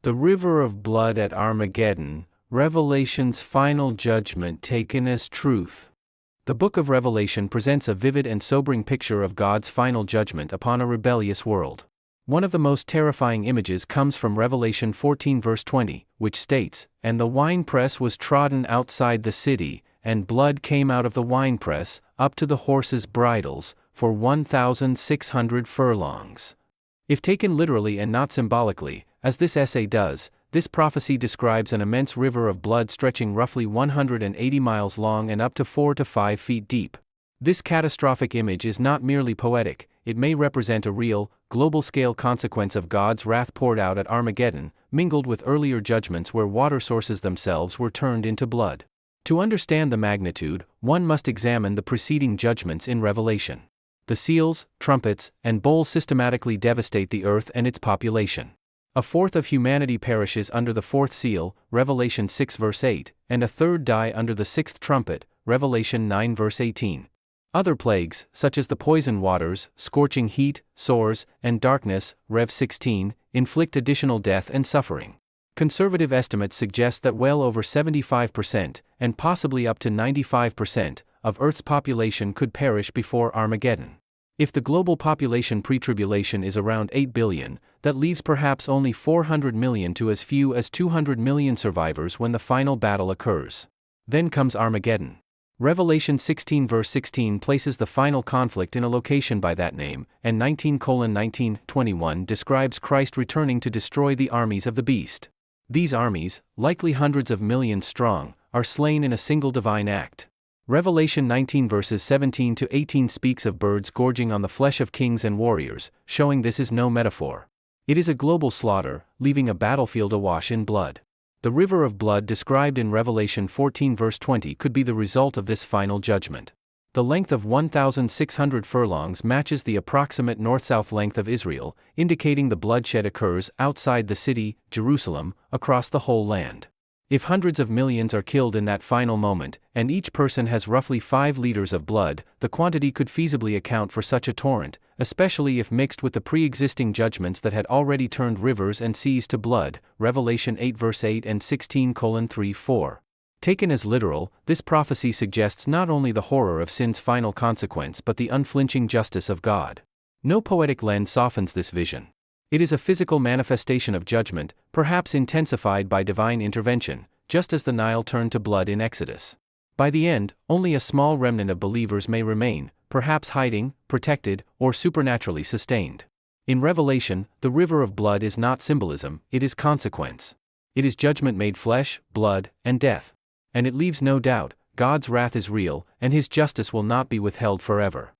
The river of blood at Armageddon, Revelation's final judgment taken as truth. The book of Revelation presents a vivid and sobering picture of God's final judgment upon a rebellious world. One of the most terrifying images comes from Revelation 14 verse 20, which states, "And the winepress was trodden outside the city, and blood came out of the winepress, up to the horses' bridles, for 1,600 furlongs." If taken literally and not symbolically, as this essay does, this prophecy describes an immense river of blood stretching roughly 180 miles long and up to 4 to 5 feet deep. This catastrophic image is not merely poetic, it may represent a real, global-scale consequence of God's wrath poured out at Armageddon, mingled with earlier judgments where water sources themselves were turned into blood. To understand the magnitude, one must examine the preceding judgments in Revelation. The seals, trumpets, and bowls systematically devastate the earth and its population. A fourth of humanity perishes under the fourth seal, Revelation 6 verse 8, and a third die under the sixth trumpet, Revelation 9 verse 18. Other plagues, such as the poison waters, scorching heat, sores, and darkness, Rev 16, inflict additional death and suffering. Conservative estimates suggest that well over 75%, and possibly up to 95%, of Earth's population could perish before Armageddon. If the global population pre-tribulation is around 8 billion, that leaves perhaps only 400 million to as few as 200 million survivors when the final battle occurs. Then comes Armageddon. Revelation 16 verse 16 places the final conflict in a location by that name, and 19:19-21 describes Christ returning to destroy the armies of the beast. These armies, likely hundreds of millions strong, are slain in a single divine act. Revelation 19 verses 17 to 18 speaks of birds gorging on the flesh of kings and warriors, showing this is no metaphor. It is a global slaughter, leaving a battlefield awash in blood. The river of blood described in Revelation 14 verse 20 could be the result of this final judgment. The length of 1,600 furlongs matches the approximate north-south length of Israel, indicating the bloodshed occurs outside the city, Jerusalem, across the whole land. If hundreds of millions are killed in that final moment, and each person has roughly 5 liters of blood, the quantity could feasibly account for such a torrent, especially if mixed with the pre-existing judgments that had already turned rivers and seas to blood, Revelation 8 verse 8 and 16:3-4. Taken as literal, this prophecy suggests not only the horror of sin's final consequence but the unflinching justice of God. No poetic lens softens this vision. It is a physical manifestation of judgment, perhaps intensified by divine intervention, just as the Nile turned to blood in Exodus. By the end, only a small remnant of believers may remain, perhaps hiding, protected, or supernaturally sustained. In Revelation, the river of blood is not symbolism, it is consequence. It is judgment made flesh, blood, and death. And it leaves no doubt, God's wrath is real, and His justice will not be withheld forever.